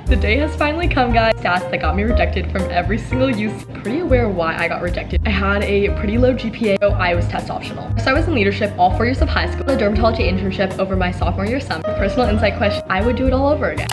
The day has finally come, guys. Stats that got me rejected from every single use. Pretty aware why I got rejected. I had a pretty low GPA, so I was test optional. So I was in leadership all 4 years of high school, a dermatology internship over my sophomore year summer. Personal insight question, I would do it all over again.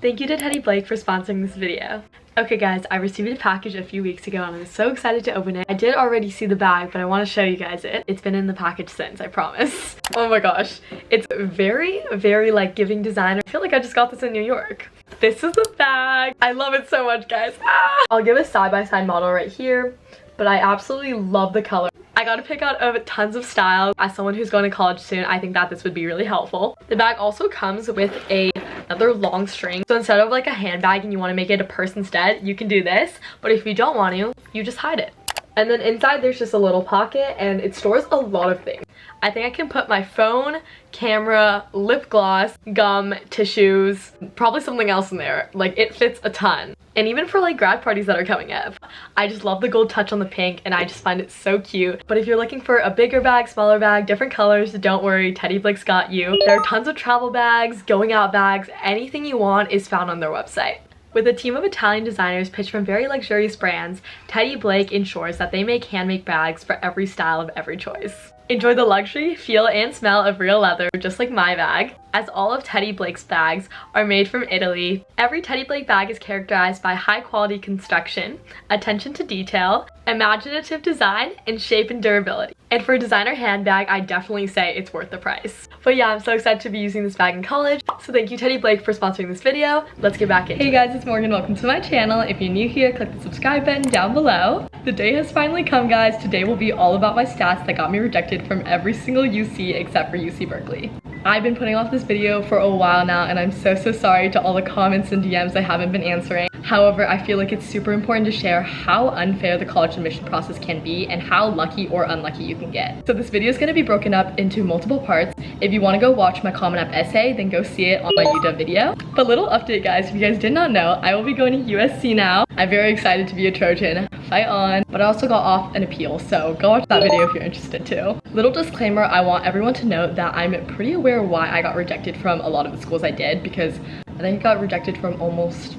Thank you to Teddy Blake for sponsoring this video. Okay guys, I received a package a few weeks ago and I'm so excited to open it. I did already see the bag, but I want to show you guys it. It's been in the package since, I promise. Oh my gosh. It's very, very like giving designer. I feel like I just got this in New York. This is the bag. I love it so much, guys. Ah! I'll give a side-by-side model right here, but I absolutely love the color. I got to pick out of tons of styles. As someone who's going to college soon, I think that this would be really helpful. The bag also comes with another long string. So instead of like a handbag and you want to make it a purse instead, you can do this. But if you don't want to, you just hide it. And then inside there's just a little pocket and it stores a lot of things. I think I can put my phone, camera, lip gloss, gum, tissues, probably something else in there. Like it fits a ton. And even for like grad parties that are coming up. I just love the gold touch on the pink and I just find it so cute. But if you're looking for a bigger bag, smaller bag, different colors, don't worry, Teddy Blake's got you. There are tons of travel bags, going out bags, anything you want is found on their website. With a team of Italian designers pitched from very luxurious brands, Teddy Blake ensures that they make handmade bags for every style of every choice. Enjoy the luxury, feel, and smell of real leather, just like my bag. As all of Teddy Blake's bags are made from Italy, every Teddy Blake bag is characterized by high-quality construction, attention to detail, imaginative design, and shape and durability. And for a designer handbag, I definitely say it's worth the price. But yeah, I'm so excited to be using this bag in college, so thank you Teddy Blake for sponsoring this video. Let's get back into it. Hey guys, it's Morgan. Welcome to my channel. If you're new here, click the subscribe button down below. The day has finally come, guys. Today will be all about my stats that got me rejected from every single UC except for UC Berkeley. I've been putting off this video for a while now and I'm so sorry to all the comments and DMs I haven't been answering. However, I feel like it's super important to share how unfair the college admission process can be and how lucky or unlucky you can get. So this video is going to be broken up into multiple parts. If you want to go watch my Common App essay, then go see it on my UW video. But little update guys, if you guys did not know, I will be going to USC now. I'm very excited to be a Trojan. Fight on. But I also got off an appeal, so go watch that video if you're interested too. Little disclaimer, I want everyone to know that I'm pretty aware why I got rejected from a lot of the schools I did, because I think I got rejected from almost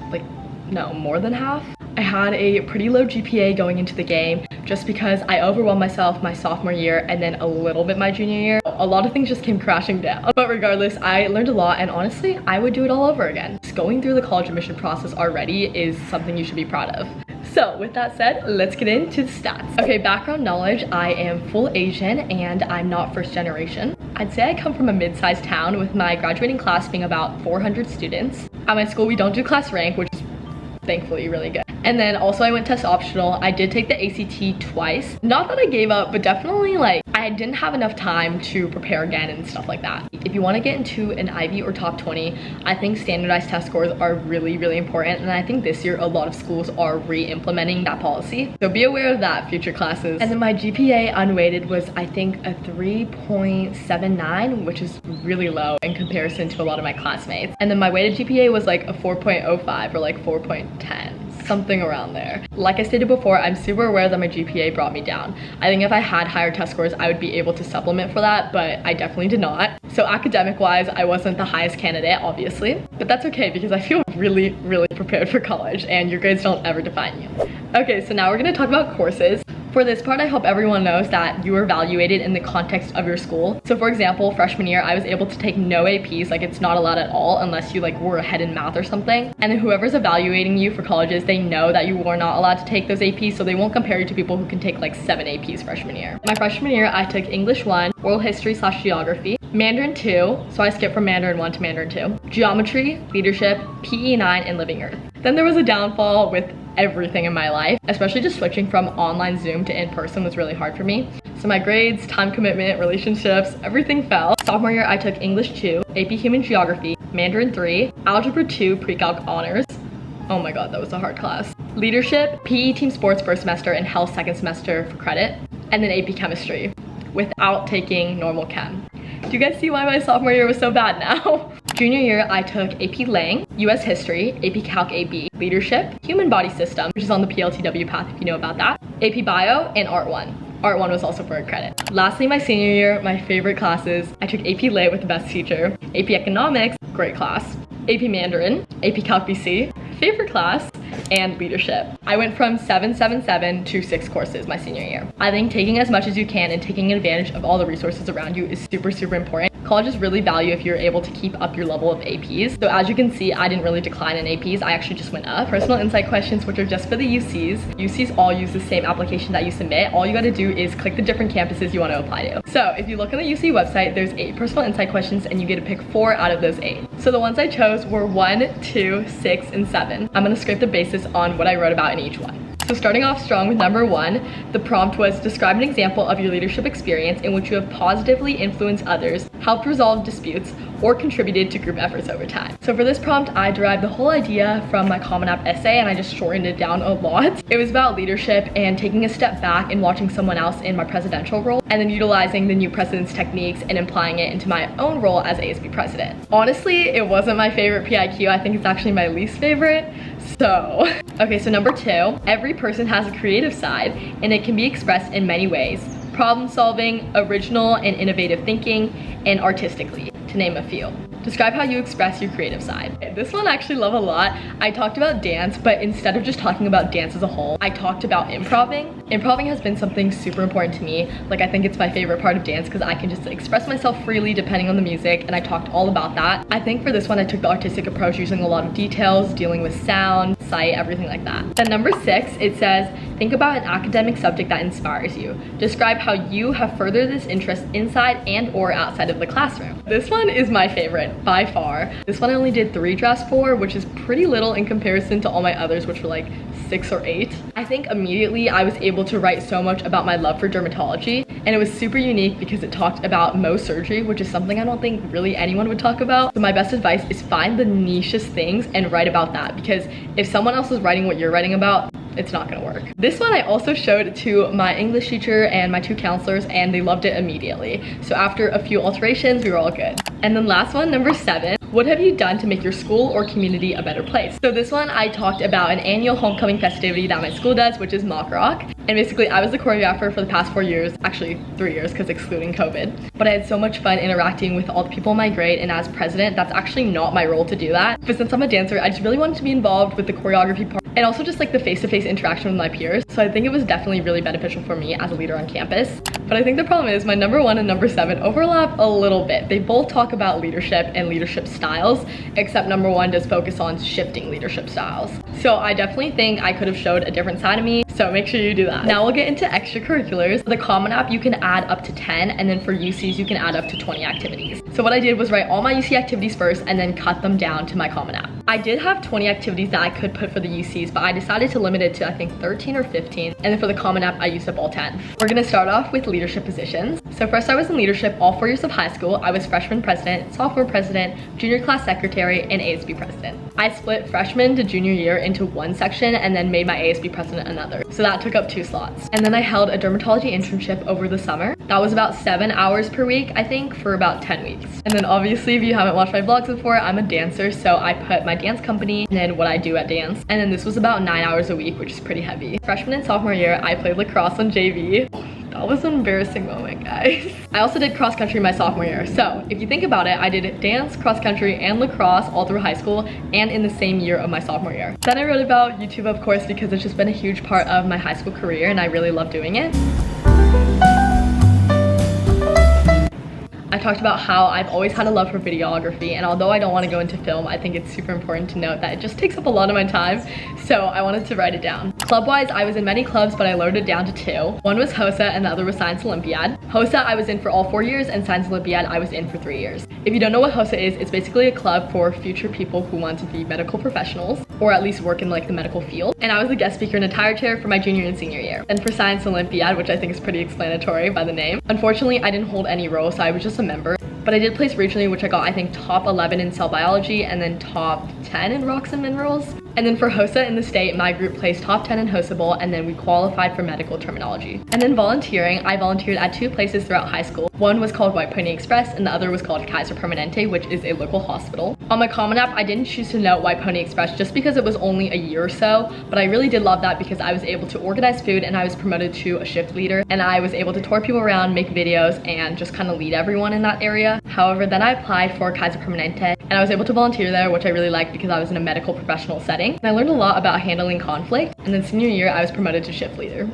more than half. I had a pretty low GPA going into the game just because I overwhelmed myself my sophomore year and then a little bit my junior year. A lot of things just came crashing down. But regardless, I learned a lot and honestly, I would do it all over again. Just going through the college admission process already is something you should be proud of. So with that said, let's get into the stats. Okay, background knowledge, I am full Asian and I'm not first generation. I'd say I come from a mid-sized town with my graduating class being about 400 students. At my school, we don't do class rank, which is thankfully really good. And then also I went test optional. I did take the ACT twice. Not that I gave up, but definitely like I didn't have enough time to prepare again and stuff like that. If you want to get into an Ivy or top 20, I think standardized test scores are really, really important. And I think this year a lot of schools are re-implementing that policy. So be aware of that, future classes. And then my GPA unweighted was I think a 3.79, which is really low in comparison to a lot of my classmates. And then my weighted GPA was like a 4.05 or like 4.10. Something around there. Like I stated before, I'm super aware that my GPA brought me down. I think if I had higher test scores, I would be able to supplement for that, but I definitely did not. So academic wise, I wasn't the highest candidate, obviously, but that's okay because I feel really, really prepared for college and your grades don't ever define you. Okay, so now we're gonna talk about courses. For this part, I hope everyone knows that you are evaluated in the context of your school. So for example, freshman year, I was able to take no APs, like it's not allowed at all unless you like were ahead in math or something. And then whoever's evaluating you for colleges, they know that you were not allowed to take those APs, so they won't compare you to people who can take like 7 APs freshman year. My freshman year, I took English 1, World History / Geography, Mandarin 2, so I skipped from Mandarin 1 to Mandarin 2, Geometry, Leadership, PE 9, and Living Earth. Then there was a downfall with everything in my life, especially just switching from online Zoom to in-person was really hard for me. So my grades, time commitment, relationships, everything fell. Sophomore year, I took English 2, AP Human Geography, Mandarin 3, Algebra 2, Pre-Calc Honors. Oh my god, that was a hard class. Leadership, PE Team Sports first semester, and Health second semester for credit. And then AP Chemistry, without taking Normal Chem. Do you guys see why my sophomore year was so bad now? Junior year, I took AP Lang, US History, AP Calc AB, Leadership, Human Body System, which is on the PLTW path if you know about that, AP Bio, and Art 1. Art 1 was also for a credit. Lastly, my senior year, my favorite classes, I took AP Lit with the best teacher, AP Economics, great class, AP Mandarin, AP Calc BC, favorite class, and leadership. I went from 777 to 6 courses my senior year. I think taking as much as you can and taking advantage of all the resources around you is super important. Colleges really value if you're able to keep up your level of APs. So as you can see, I didn't really decline in APs, I actually just went up. Personal insight questions, which are just for the UCs. UCs all use the same application that you submit. All you gotta do is click the different campuses you want to apply to. So if you look on the UC website, there's 8 personal insight questions and you get to pick 4 out of those 8. So the ones I chose were 1, 2, 6, and 7. I'm gonna scrape the basis on what I wrote about in each one. So starting off strong with number 1, the prompt was describe an example of your leadership experience in which you have positively influenced others, helped resolve disputes, or contributed to group efforts over time. So for this prompt, I derived the whole idea from my Common App essay and I just shortened it down a lot. It was about leadership and taking a step back and watching someone else in my presidential role and then utilizing the new president's techniques and applying it into my own role as ASB president. Honestly, it wasn't my favorite PIQ. I think it's actually my least favorite. Okay, so number 2, every person has a creative side and it can be expressed in many ways. Problem solving, original and innovative thinking, and artistically, to name a few. Describe how you express your creative side. This one I actually love a lot. I talked about dance, but instead of just talking about dance as a whole, I talked about improving. Improving has been something super important to me. Like, I think it's my favorite part of dance because I can just express myself freely depending on the music, and I talked all about that. I think for this one, I took the artistic approach using a lot of details, dealing with sound, sight, everything like that. Then number 6, it says, think about an academic subject that inspires you. Describe how you have furthered this interest inside and or outside of the classroom. This one is my favorite by far. This one I only did 3 drafts for, which is pretty little in comparison to all my others, which were like 6 or 8. I think immediately I was able to write so much about my love for dermatology, and it was super unique because it talked about Mohs surgery, which is something I don't think really anyone would talk about. So my best advice is find the nichest things and write about that, because if someone else is writing what you're writing about, it's not gonna work. This one I also showed to my English teacher and my 2 counselors and they loved it immediately. So after a few alterations, we were all good. And then last one, number 7, what have you done to make your school or community a better place? So this one I talked about an annual homecoming festivity that my school does, which is mock rock. And basically I was the choreographer for the past 4 years, actually 3 years because excluding COVID. But I had so much fun interacting with all the people in my grade, and as president, that's actually not my role to do that. But since I'm a dancer, I just really wanted to be involved with the choreography part and also just like the face-to-face interaction with my peers. So I think it was definitely really beneficial for me as a leader on campus. But I think the problem is my number 1 and number 7 overlap a little bit. They both talk about leadership and leadership styles, except number 1 does focus on shifting leadership styles. So I definitely think I could have showed a different side of me, so make sure you do that. Now we'll get into extracurriculars. The Common App, you can add up to 10, and then for UCs, you can add up to 20 activities. So what I did was write all my UC activities first and then cut them down to my Common App. I did have 20 activities that I could put for the UCs, but I decided to limit it to I think 13 or 15, and then for the Common App, I used up all 10. We're gonna start off with leadership positions. So first I was in leadership all 4 years of high school. I was freshman president, sophomore president, junior class secretary, and ASB president. I split freshman to junior year into one section and then made my ASB president another. So that took up 2 slots. And then I held a dermatology internship over the summer. That was about 7 hours per week, I think, for about 10 weeks. And then obviously, if you haven't watched my vlogs before, I'm a dancer, so I put my dance company and then what I do at dance. And then this was about 9 hours a week, which is pretty heavy. Freshman and sophomore year, I played lacrosse on JV. That was an embarrassing moment, guys. I also did cross country my sophomore year. So if you think about it, I did dance, cross country, and lacrosse all through high school and in the same year of my sophomore year. Then I wrote about YouTube, of course, because it's just been a huge part of my high school career and I really love doing it. I talked about how I've always had a love for videography, and although I don't want to go into film, I think it's super important to note that it just takes up a lot of my time, so I wanted to write it down. Club-wise, I was in many clubs, but I lowered it down to 2. One was HOSA and the other was Science Olympiad. HOSA I was in for all 4 years, and Science Olympiad I was in for 3 years. If you don't know what HOSA is, it's basically a club for future people who want to be medical professionals, or at least work in like the medical field. And I was the guest speaker in a tire chair for my junior and senior year. And for Science Olympiad, which I think is pretty explanatory by the name, unfortunately I didn't hold any role, so I was just a member. But I did place regionally, which I got I think top 11 in cell biology and then top 10 in rocks and minerals. And then for HOSA in the state, my group placed top 10 in HOSA Bowl, and then we qualified for medical terminology. And then volunteering, I volunteered at 2 places throughout high school. One was called White Pony Express and the other was called Kaiser Permanente, which is a local hospital. On my Common App, I didn't choose to note White Pony Express just because it was only a year or so, but I really did love that because I was able to organize food and I was promoted to a shift leader, and I was able to tour people around, make videos, and just kind of lead everyone in that area. However, then I applied for Kaiser Permanente and I was able to volunteer there, which I really liked because I was in a medical professional setting. And I learned a lot about handling conflict. And then senior year, I was promoted to shift leader.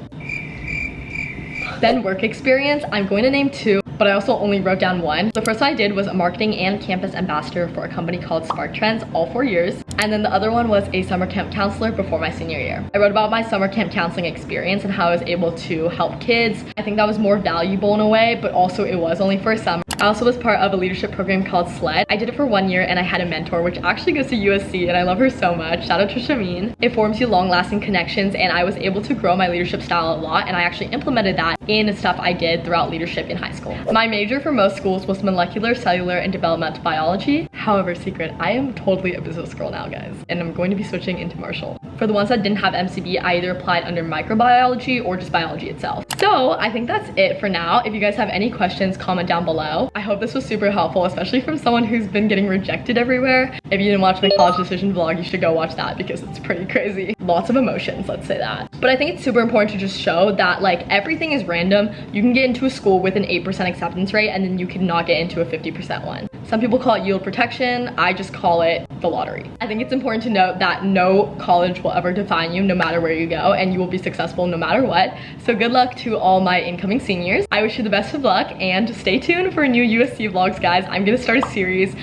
Then work experience, I'm going to name 2, but I also only wrote down 1. The first one I did was a marketing and campus ambassador for a company called Spark Trends, all 4 years. And then the other one was a summer camp counselor before my senior year. I wrote about my summer camp counseling experience and how I was able to help kids. I think that was more valuable in a way, but also it was only for a summer. I also was part of a leadership program called SLED. I did it for 1 year and I had a mentor, which actually goes to USC, and I love her so much. Shout out to Shameen. It forms you long-lasting connections, and I was able to grow my leadership style a lot, and I actually implemented that in stuff I did throughout leadership in high school. My major for most schools was molecular, cellular, and developmental biology. However, secret, I am totally a business girl now, guys, and I'm going to be switching into Marshall. For the ones that didn't have MCB, I either applied under microbiology or just biology itself. So I think that's it for now. If you guys have any questions, comment down below. I hope this was super helpful, especially from someone who's been getting rejected everywhere. If you didn't watch my college decision vlog, you should go watch that because it's pretty crazy. Lots of emotions, let's say that. But I think it's super important to just show that like everything is random. You can get into a school with an 8% acceptance rate and then you cannot get into a 50% one. Some people call it yield protection. I just call it the lottery. I think it's important to note that no college will ever define you no matter where you go, and you will be successful no matter what. So good luck to all my incoming seniors. I wish you the best of luck, and stay tuned for new USC vlogs, guys. I'm gonna start a series.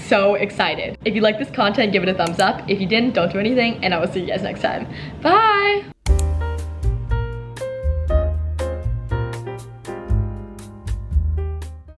So excited. If you like this content, give it a thumbs up. If you didn't, don't do anything, and I will see you guys next time. Bye!